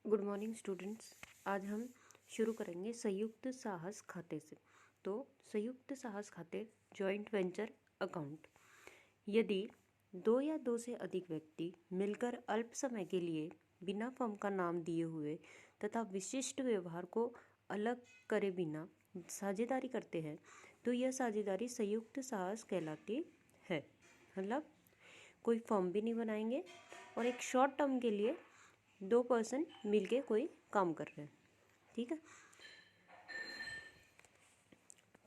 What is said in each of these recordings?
Good morning students. आज हम शुरू करेंगे संयुक्त साहस खाते से। तो संयुक्त साहस खाते जॉइंट वेंचर अकाउंट। यदि दो या दो से अधिक व्यक्ति मिलकर अल्प समय के लिए बिना फर्म का नाम दिए हुए तथा विशिष्ट व्यवहार को अलग करे बिना साझेदारी करते हैं तो यह साझेदारी संयुक्त साहस कहलाती है। मतलब कोई फर्म भी नहीं बनाएंगे और एक शॉर्ट टर्म के लिए दो पर्सन मिलके कोई काम कर रहे हैं, ठीक है।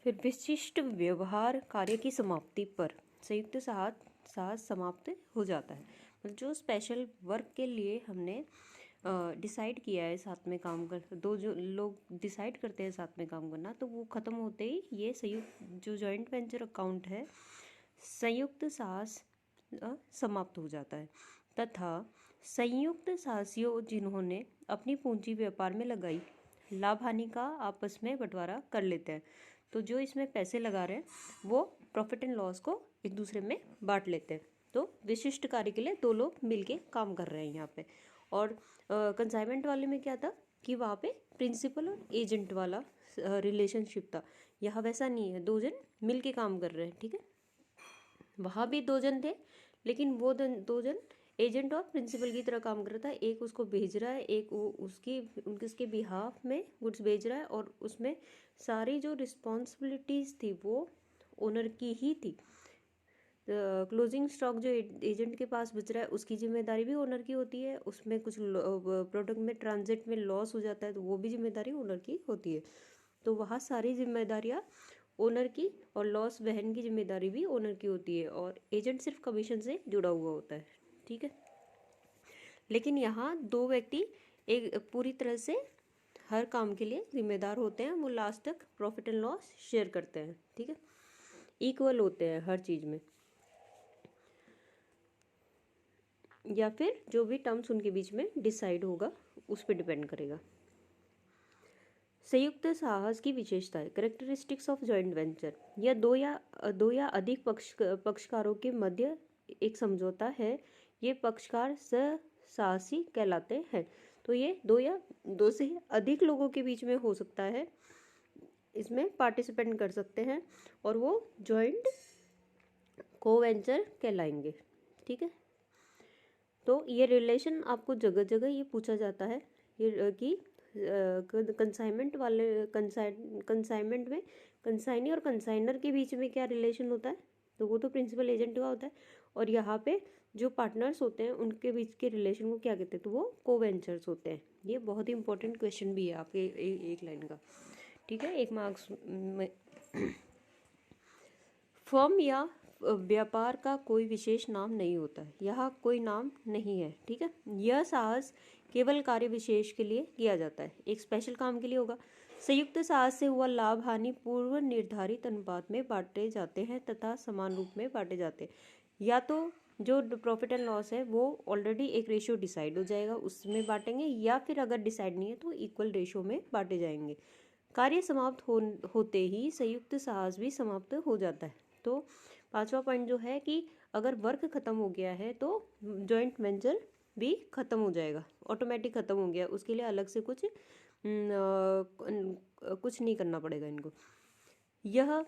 फिर विशिष्ट व्यवहार कार्य की समाप्ति पर संयुक्त साहस समाप्त हो जाता है। मतलब जो स्पेशल वर्क के लिए हमने डिसाइड किया है साथ में काम कर, दो जो लोग डिसाइड करते हैं साथ में काम करना, तो वो ख़त्म होते ही ये संयुक्त जो जॉइंट वेंचर अकाउंट है संयुक्त साहस समाप्त हो जाता है। तथा संयुक्त साहसियों जिन्होंने अपनी पूंजी व्यापार में लगाई लाभ हानि का आपस में बंटवारा कर लेते हैं। तो जो इसमें पैसे लगा रहे हैं वो प्रॉफिट एंड लॉस को एक दूसरे में बांट लेते हैं। तो विशिष्ट कार्य के लिए दो लोग मिलके काम कर रहे हैं यहाँ पे। और कंसाइनमेंट वाले में क्या था कि वहाँ पे प्रिंसिपल और एजेंट वाला रिलेशनशिप था। यहाँ वैसा नहीं है, दो जन मिलके काम कर रहे हैं, ठीक है। वहाँ भी दो जन थे लेकिन वो दो जन एजेंट और प्रिंसिपल की तरह काम कर रहा था। एक उसको भेज रहा है, एक वो उसके बिहाफ में गुड्स भेज रहा है और उसमें सारी जो रिस्पॉन्सिबिलिटीज़ थी वो ओनर की ही थी। क्लोजिंग स्टॉक जो एजेंट के पास बच रहा है उसकी जिम्मेदारी भी ओनर की होती है। उसमें कुछ प्रोडक्ट में ट्रांजिट में लॉस हो जाता है तो वो भी जिम्मेदारी ओनर की होती है। तो वहाँ सारी जिम्मेदारियाँ ओनर की और लॉस वहन की जिम्मेदारी भी ओनर की होती है और एजेंट सिर्फ कमीशन से जुड़ा हुआ होता है, ठीक है। लेकिन यहाँ दो व्यक्ति एक पूरी तरह से हर काम के लिए जिम्मेदार होते हैं। वो लास्ट तक प्रॉफिट एंड लॉस शेयर करते हैं, ठीक है। इक्वल होते हैं हर चीज़ में, या फिर जो भी टर्म्स उनके बीच में डिसाइड होगा उस पर डिपेंड करेगा। संयुक्त साहस की विशेषताएं, कैरेक्टरिस्टिक्स ऑफ जॉइंट वेंचर। यह दो या अधिक पक्षकारों के मध्य एक समझौता है। ये पक्षकार साहसी कहलाते हैं। तो ये दो या दो से अधिक लोगों के बीच में हो सकता है, इसमें पार्टिसिपेंट कर सकते हैं और वो जॉइंट को वेंचर कहलाएंगे, ठीक है। तो ये रिलेशन आपको जगह जगह ये पूछा जाता है ये कि कंसाइनमेंट कंसाइनमेंट में कंसाइनी और कंसाइनर के बीच में क्या रिलेशन होता है, तो वो तो प्रिंसिपल एजेंट का होता है। और यहाँ पे जो पार्टनर्स होते हैं उनके बीच के रिलेशन को क्या कहते हैं, तो वो को वेंचर्स होते हैं। ये बहुत ही इंपॉर्टेंट क्वेश्चन भी है आपके एक लाइन का, ठीक है, एक मार्क्स में। फर्म या व्यापार का कोई विशेष नाम नहीं होता है, यहाँ कोई नाम नहीं है, ठीक है। यह साहस केवल कार्य विशेष के लिए किया जाता है, एक स्पेशल काम के लिए होगा। संयुक्त साहस से हुआ लाभ हानि पूर्व निर्धारित अनुपात में बांटे जाते हैं तथा समान रूप में बांटे जाते हैं। या तो जो प्रॉफिट एंड लॉस है वो ऑलरेडी एक रेशियो डिसाइड हो जाएगा उसमें बांटेंगे, या फिर अगर डिसाइड नहीं है तो इक्वल रेशियो में बांटे जाएंगे। कार्य समाप्त होते ही संयुक्त साहस भी समाप्त हो जाता है। तो पांचवा पॉइंट जो है कि अगर वर्क खत्म हो गया है तो जॉइंट वेंचर भी खत्म हो जाएगा, ऑटोमेटिक खत्म हो गया, उसके लिए अलग से कुछ नहीं करना पड़ेगा इनको। यह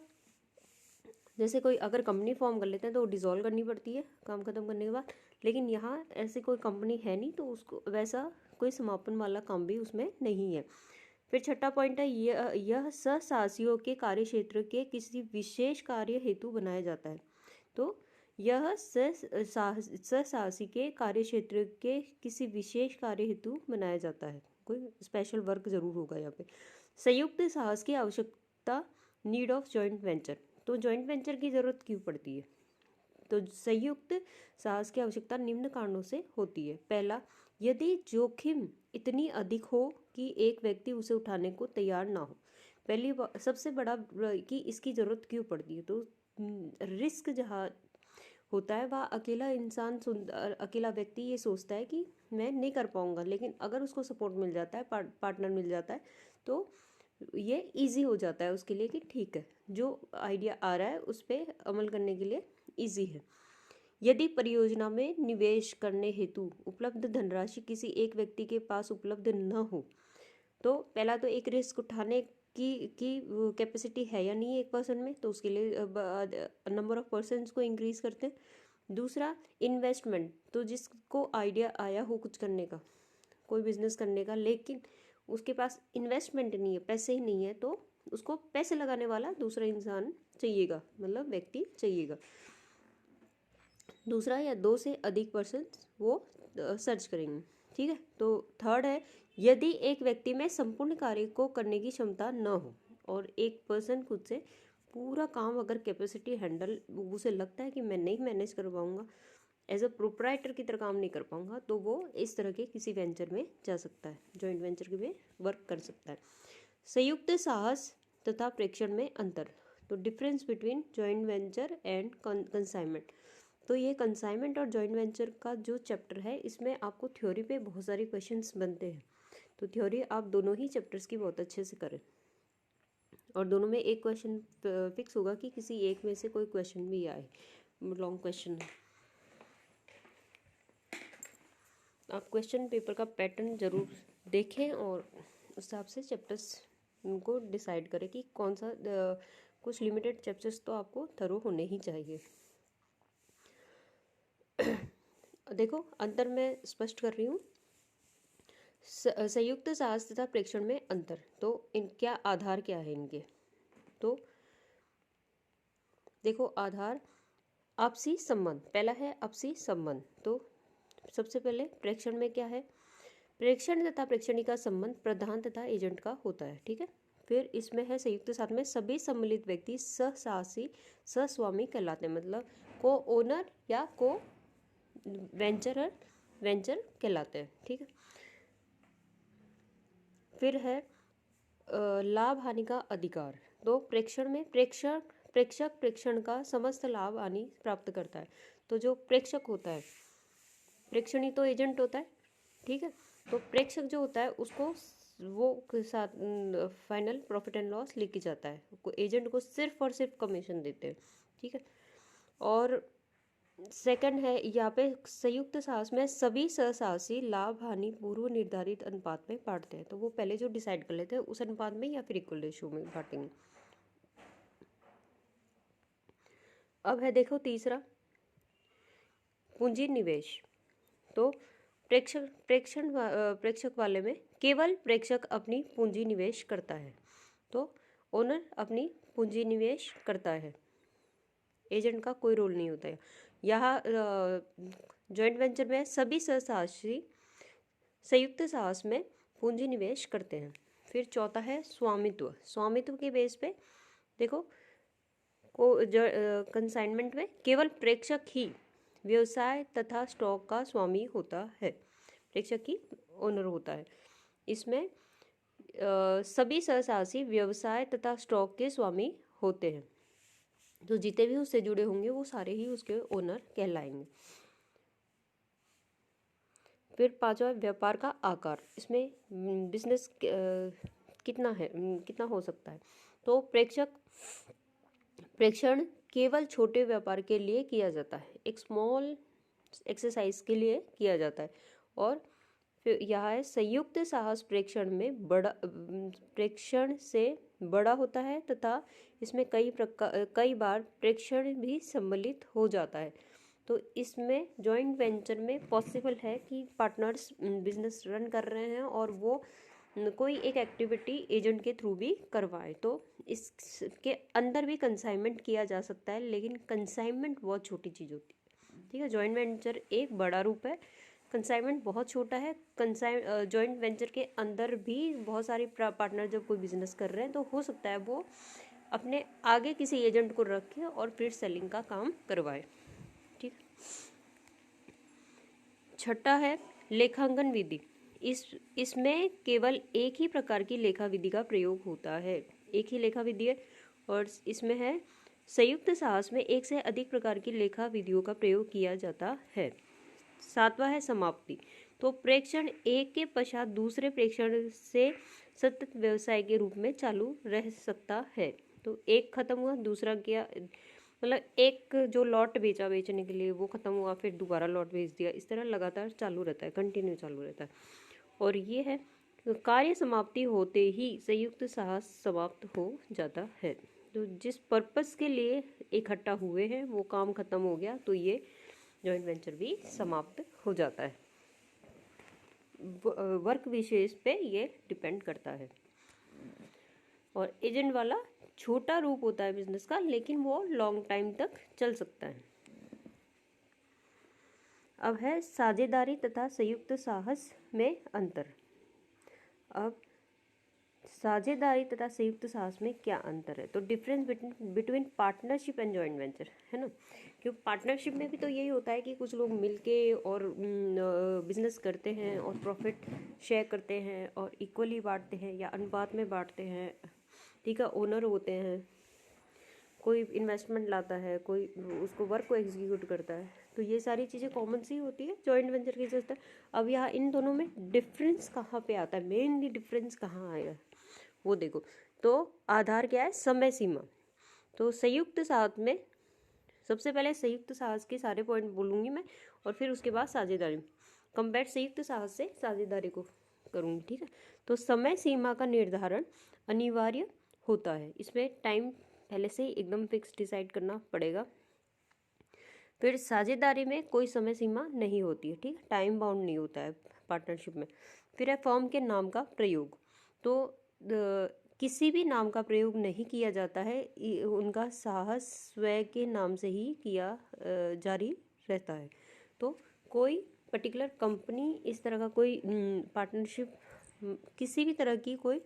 जैसे कोई अगर कंपनी फॉर्म कर लेते हैं तो वो डिसॉल्व करनी पड़ती है काम खत्म करने के बाद, लेकिन यहाँ ऐसी कोई कंपनी है नहीं तो उसको वैसा कोई समापन वाला काम भी उसमें नहीं है। फिर छठा पॉइंट है यह सहसाहसियों के कार्य क्षेत्र के किसी विशेष कार्य हेतु बनाया जाता है। तो यह सहसाहसी के कार्य क्षेत्र के किसी विशेष कार्य हेतु बनाया जाता है, कोई स्पेशल वर्क जरूर होगा यहाँ पे। संयुक्त साहस की आवश्यकता, नीड ऑफ जॉइंट वेंचर। तो जॉइंट वेंचर की जरूरत क्यों पड़ती है, तो संयुक्त साहस की आवश्यकता निम्न कारणों से होती है। पहला, यदि जोखिम इतनी अधिक हो कि एक व्यक्ति उसे उठाने को तैयार ना हो। पहली सबसे बड़ा कि इसकी जरूरत क्यों पड़ती है, तो रिस्क जहाँ होता है वह अकेला इंसान अकेला व्यक्ति ये सोचता है कि मैं नहीं कर पाऊंगा, लेकिन अगर उसको सपोर्ट मिल जाता है, पार्टनर मिल जाता है, तो ये इजी हो जाता है उसके लिए कि ठीक है जो आइडिया आ रहा है उस पर अमल करने के लिए इजी है। यदि परियोजना में निवेश करने हेतु उपलब्ध धनराशि किसी एक व्यक्ति के पास उपलब्ध न हो, तो पहला तो एक रिस्क उठाने की कैपेसिटी है या नहीं एक पर्सन में, तो उसके लिए नंबर ऑफ पर्सन्स को इंक्रीज करते हैं। दूसरा इन्वेस्टमेंट, तो जिसको आइडिया आया हो कुछ करने का, कोई बिजनेस करने का, लेकिन उसके पास इन्वेस्टमेंट नहीं है, पैसे ही नहीं है, तो उसको पैसे लगाने वाला दूसरा इंसान चाहिएगा, मतलब व्यक्ति चाहिएगा। दूसरा या 2 से अधिक पर्सन वो सर्च करेंगे। ठीक है। तो थर्ड है यदि एक व्यक्ति में संपूर्ण कार्य को करने की क्षमता न हो और एक पर्सन खुद से पूरा काम अगर कैपेसिटी हैंडल, उसे लगता है कि मैं नहीं मैनेज कर पाऊंगा, एज अ प्रोप्राइटर की तरह काम नहीं कर पाऊंगा, तो वो इस तरह के किसी वेंचर में जा सकता है, जॉइंट वेंचर के में वर्क कर सकता है। संयुक्त साहस तथा प्रेक्षण में अंतर, तो difference between joint venture and consignment. तो ये कंसाइनमेंट और जॉइंट वेंचर का जो चैप्टर है, इसमें आपको थ्योरी पे बहुत सारे क्वेश्चंस बनते हैं, तो थ्योरी आप दोनों ही चैप्टर्स की बहुत अच्छे से करें, और दोनों में एक क्वेश्चन फिक्स होगा कि किसी एक में से कोई क्वेश्चन भी आए, लॉन्ग क्वेश्चन है। आप क्वेश्चन पेपर का पैटर्न जरूर देखें और उस हिसाब से चैप्टर्स उनको डिसाइड करें कि कौन सा, कुछ लिमिटेड चैप्टर्स तो आपको थरो होने ही चाहिए। देखो अंतर मैं स्पष्ट कर रही हूँ। संयुक्त साहस तथा प्रेक्षण में अंतर, तो इन क्या आधार क्या है इनके, तो देखो आधार आपसी संबंध, पहला है आपसी संबंध। तो सबसे पहले प्रेक्षण में क्या है, प्रेक्षण तथा प्रेक्षणी का संबंध प्रधान तथा एजेंट का होता है। ठीक है। फिर इसमें है संयुक्त साथ में सभी सम्मिलित व्यक्ति सहसाहसी सहस्वामी कहलाते हैं, मतलब को ओनर या को वेंचर कहलाते हैं। ठीक है। फिर है लाभ हानि का अधिकार, तो प्रेक्षण में प्रेक्षक प्रेक्षण का समस्त लाभ हानि प्राप्त करता है। तो जो प्रेक्षक होता है, प्रेक्षणी तो एजेंट होता है। ठीक है। तो प्रेक्षक जो होता है उसको वो साथ फाइनल प्रॉफिट एंड लॉस लेके जाता है, एजेंट को सिर्फ और सिर्फ कमीशन देते हैं। ठीक है। और सेकंड है यहाँ पे संयुक्त साहस में सभी सहसाहसी लाभ हानि पूर्व निर्धारित अनुपात में बांटते हैं, तो वो पहले जो डिसाइड कर लेते हैं उस अनुपात में या फिर इक्वल रेशियो में बांटेंगे। अब है देखो तीसरा पूंजी निवेश, तो प्रेक्षक वाले में केवल प्रेक्षक अपनी पूंजी निवेश करता है, तो ओनर अपनी पूंजी निवेश करता है, एजेंट का कोई रोल नहीं होता है। यहाँ जॉइंट वेंचर में सभी सहसाहसी संयुक्त साहस में पूंजी निवेश करते हैं। फिर चौथा है स्वामित्व, स्वामित्व के बेस पे देखो को कंसाइनमेंट में केवल प्रेक्षक ही व्यवसाय तथा स्टॉक का स्वामी होता है, प्रेक्षक ही ओनर होता है। इसमें सभी सहसाहसी व्यवसाय तथा स्टॉक के स्वामी होते हैं, तो जितने भी उससे जुड़े होंगे वो सारे ही उसके ओनर कहलाएंगे। फिर पांचवा व्यापार का आकार, इसमें बिजनेस कितना है, कितना हो सकता है, तो प्रेक्षण केवल छोटे व्यापार के लिए किया जाता है, एक स्मॉल एक्सरसाइज के लिए किया जाता है। और फिर यह है संयुक्त साहस प्रेक्षण में प्रेक्षण से बड़ा होता है तथा इसमें कई बार प्रेक्षण भी सम्मिलित हो जाता है। तो इसमें जॉइंट वेंचर में पॉसिबल है कि पार्टनर्स बिजनेस रन कर रहे हैं और वो कोई एक एक्टिविटी एजेंट के थ्रू भी करवाए, तो इसके अंदर भी कंसाइनमेंट किया जा सकता है, लेकिन कंसाइनमेंट बहुत छोटी चीज़ होती है। ठीक है। जॉइंट वेंचर एक बड़ा रूप है, कंसाइनमेंट बहुत छोटा है। जॉइंट वेंचर के अंदर भी बहुत सारे पार्टनर जब कोई बिजनेस कर रहे हैं तो हो सकता है वो अपने आगे किसी एजेंट को रखे और फिर सेलिंग का काम करवाए। ठीक। छठा है लेखांकन विधि, इसमें केवल एक ही प्रकार की लेखा विधि का प्रयोग होता है, एक ही लेखा विधि है, और इसमें है संयुक्त साहस में एक से अधिक प्रकार की लेखा विधियों का प्रयोग किया जाता है। सातवां है समाप्ति, तो प्रेक्षण एक के पश्चात दूसरे प्रेक्षण से सतत व्यवसाय के रूप में चालू रह सकता है, तो एक खत्म हुआ दूसरा किया, मतलब एक जो लॉट बेचा बेचने के लिए वो ख़त्म हुआ, फिर दोबारा लॉट बेच दिया, इस तरह लगातार चालू रहता है, कंटिन्यू चालू रहता है। और ये है कार्य समाप्ति होते ही संयुक्त साहस समाप्त हो जाता है। तो जिस पर्पस के लिए इकट्ठा हुए हैं वो काम खत्म हो गया तो ये जॉइंट वेंचर भी समाप्त हो जाता है। वर्क विशेष पे ये डिपेंड करता है। और एजेंट वाला छोटा रूप होता है बिजनेस का, लेकिन वो लॉन्ग टाइम तक चल सकता है। अब है साझेदारी तथा संयुक्त साहस में अंतर। अब साझेदारी तथा संयुक्त साहस में क्या अंतर है? तो difference between partnership and joint venture, है ना। क्योंकि पार्टनरशिप में भी तो यही होता है कि कुछ लोग मिलके और बिजनेस करते हैं और प्रॉफिट शेयर करते हैं और इक्वली बांटते हैं या अनुपात में बांटते हैं, ठीक है। ओनर होते हैं, कोई इन्वेस्टमेंट लाता है, कोई उसको वर्क को एग्जीक्यूट करता है, तो ये सारी चीज़ें कॉमन सी होती है जॉइंट वेंचर की तरह। अब यहाँ इन दोनों में डिफरेंस कहाँ पे आता है, मेनली डिफरेंस कहाँ आएगा वो देखो। तो आधार क्या है? समय सीमा। तो संयुक्त साहस में सबसे पहले संयुक्त साहस के सारे पॉइंट बोलूँगी मैं, और फिर उसके बाद साझेदारी, कंपेयर संयुक्त साहस से साझेदारी को करूँगी, ठीक है। तो समय सीमा का निर्धारण अनिवार्य होता है, इसमें टाइम पहले से ही एकदम फिक्स डिसाइड करना पड़ेगा। फिर साझेदारी में कोई समय सीमा नहीं होती है, ठीक है, टाइम बाउंड नहीं होता है पार्टनरशिप में। फिर है फर्म के नाम का प्रयोग। तो किसी भी नाम का प्रयोग नहीं किया जाता है, उनका साहस स्वयं के नाम से ही किया जारी रहता है। तो कोई पर्टिकुलर कंपनी इस तरह का कोई पार्टनरशिप किसी भी तरह की कोई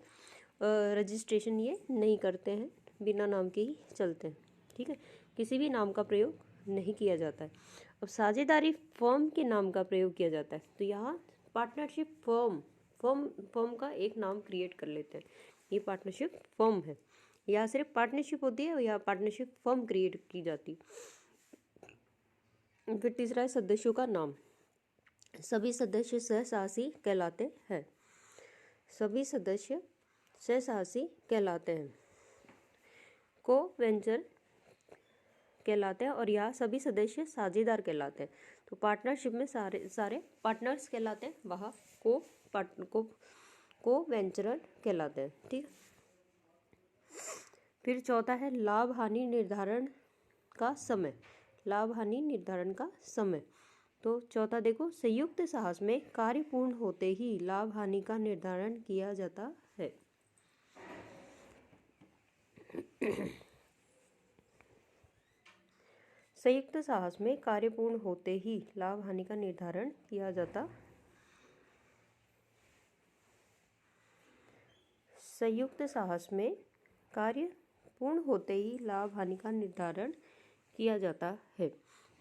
रजिस्ट्रेशन ये नहीं करते हैं, बिना नाम के ही चलते हैं, ठीक है। किसी भी नाम का प्रयोग नहीं किया जाता है। अब साझेदारी फर्म के नाम का प्रयोग किया जाता है। तो यहाँ पार्टनरशिप फर्म का एक नाम क्रिएट कर लेते हैं, ये पार्टनरशिप फर्म है। यहाँ सिर्फ पार्टनरशिप होती है, यहाँ पार्टनरशिप फर्म क्रिएट की जाती है। फिर तीसरा है सदस्यों का नाम। सभी सदस्य सहसाहसी कहलाते हैं। सभी सदस्य सहसाहसी कहलाते हैं, को वेंचर कहलाते हैं, और यहाँ सभी सदस्य साझेदार कहलाते हैं। तो पार्टनरशिप में सारे पार्टनर्स कहलाते हैं, वहाँ को वेंचरर कहलाते हैं, ठीक है। फिर चौथा है लाभ हानि निर्धारण का समय। लाभ हानि निर्धारण का समय। तो चौथा देखो, संयुक्त साहस में कार्य पूर्ण होते ही लाभ हानि का निर्धारण किया जाता है। संयुक्त साहस में कार्य पूर्ण होते ही लाभ हानि का निर्धारण किया जाता। संयुक्त साहस में कार्य पूर्ण होते ही लाभ हानि का निर्धारण किया जाता है।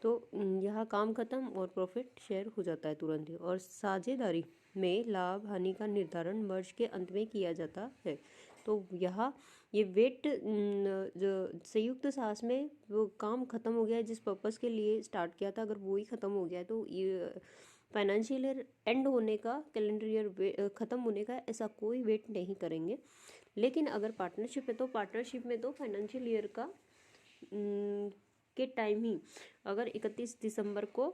तो यहाँ काम खत्म और प्रॉफिट शेयर हो जाता है तुरंत ही। और साझेदारी में लाभ हानि का निर्धारण वर्ष के अंत में किया जाता है। तो यहाँ ये वेट जो संयुक्त साहस में वो काम खत्म हो गया है, जिस पर्पस के लिए स्टार्ट किया था, अगर वो ही खत्म हो गया है तो ये फाइनेंशियल ईयर एंड होने का, कैलेंडर ईयर ख़त्म होने का ऐसा कोई वेट नहीं करेंगे। लेकिन अगर पार्टनरशिप है तो पार्टनरशिप में तो फाइनेंशियल ईयर का के टाइम ही, अगर 31 दिसंबर को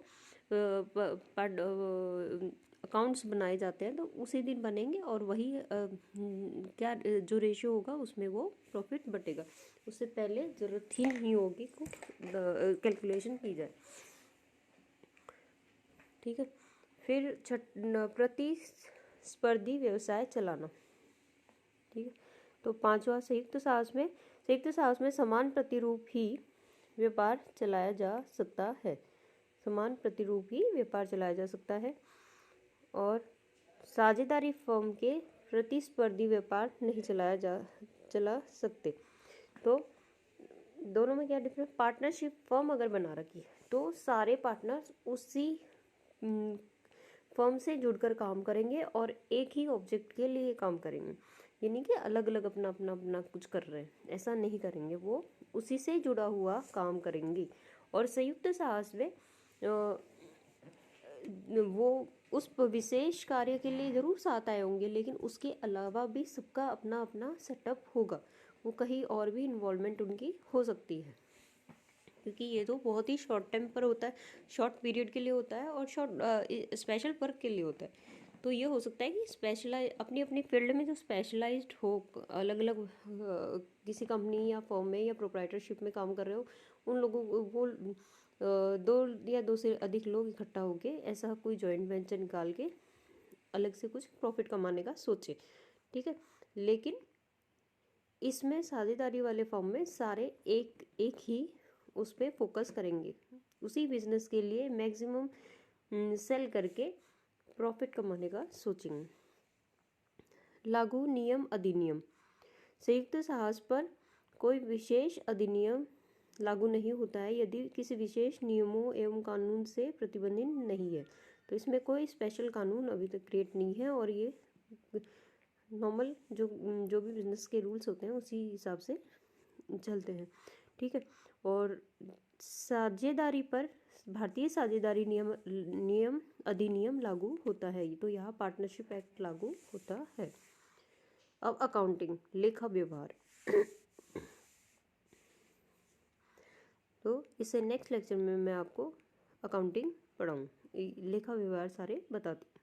अकाउंट्स बनाए जाते हैं तो उसी दिन बनेंगे, और वही क्या जो रेशियो होगा उसमें वो प्रॉफिट बटेगा। उससे पहले ज़रूरत ही नहीं होगी को कैलकुलेशन की जाए, ठीक है। फिर प्रतिस्पर्धी व्यवसाय चलाना, ठीक है। तो पांचवा संयुक्त साहस में समान प्रतिरूप ही व्यापार चलाया जा सकता है। समान प्रतिरूप ही व्यापार चलाया जा सकता है। और साझेदारी फर्म के प्रतिस्पर्धी व्यापार नहीं चला सकते। तो दोनों में क्या डिफरेंस? पार्टनरशिप फर्म अगर बना रखी है तो सारे पार्टनर्स उसी फर्म से जुड़कर काम करेंगे और एक ही ऑब्जेक्ट के लिए काम करेंगे। ये नहीं कि अलग अलग अपना कुछ कर रहे हैं, ऐसा नहीं करेंगे, वो उसी से जुड़ा हुआ काम करेंगे। और संयुक्त साहस में वो उस विशेष कार्य के लिए जरूर साथ आए होंगे, लेकिन उसके अलावा भी सबका अपना अपना सेटअप होगा, वो कहीं और भी इन्वॉल्वमेंट उनकी हो सकती है। क्योंकि ये तो बहुत ही शॉर्ट टाइम पर होता है, शॉर्ट पीरियड के लिए होता है और शॉर्ट स्पेशल वर्क के लिए होता है। तो ये हो सकता है कि स्पेशलाइज अपनी अपनी फील्ड में जो स्पेशलाइज्ड हो, अलग अलग किसी कंपनी या फर्म में या प्रोप्राइटरशिप में काम कर रहे हो, उन लोगों को वो दो या दो से अधिक लोग इकट्ठा होके ऐसा कोई जॉइंट वेंचर निकाल के अलग से कुछ प्रॉफिट कमाने का सोचे, ठीक है। लेकिन इसमें साझेदारी वाले फर्म में सारे एक एक ही उस पर फोकस करेंगे, उसी बिजनेस के लिए मैक्सिमम सेल करके प्रॉफिट कमाने का सोचेंगे। लागू नियम अधिनियम। संयुक्त साहस पर कोई विशेष अधिनियम लागू नहीं होता है यदि किसी विशेष नियमों एवं कानून से प्रतिबंधित नहीं है। तो इसमें कोई स्पेशल कानून अभी तक क्रिएट नहीं है और ये नॉर्मल जो जो भी बिजनेस के रूल्स होते हैं उसी हिसाब से चलते हैं, ठीक है। और साझेदारी पर भारतीय साझेदारी नियम अधिनियम लागू होता है, तो यहाँ पार्टनरशिप एक्ट लागू होता है। अब अकाउंटिंग, लेखा व्यवहार। तो इसे नेक्स्ट लेक्चर में मैं आपको अकाउंटिंग पढ़ाऊँ, लेखा व्यवहार सारे बताती हूँ।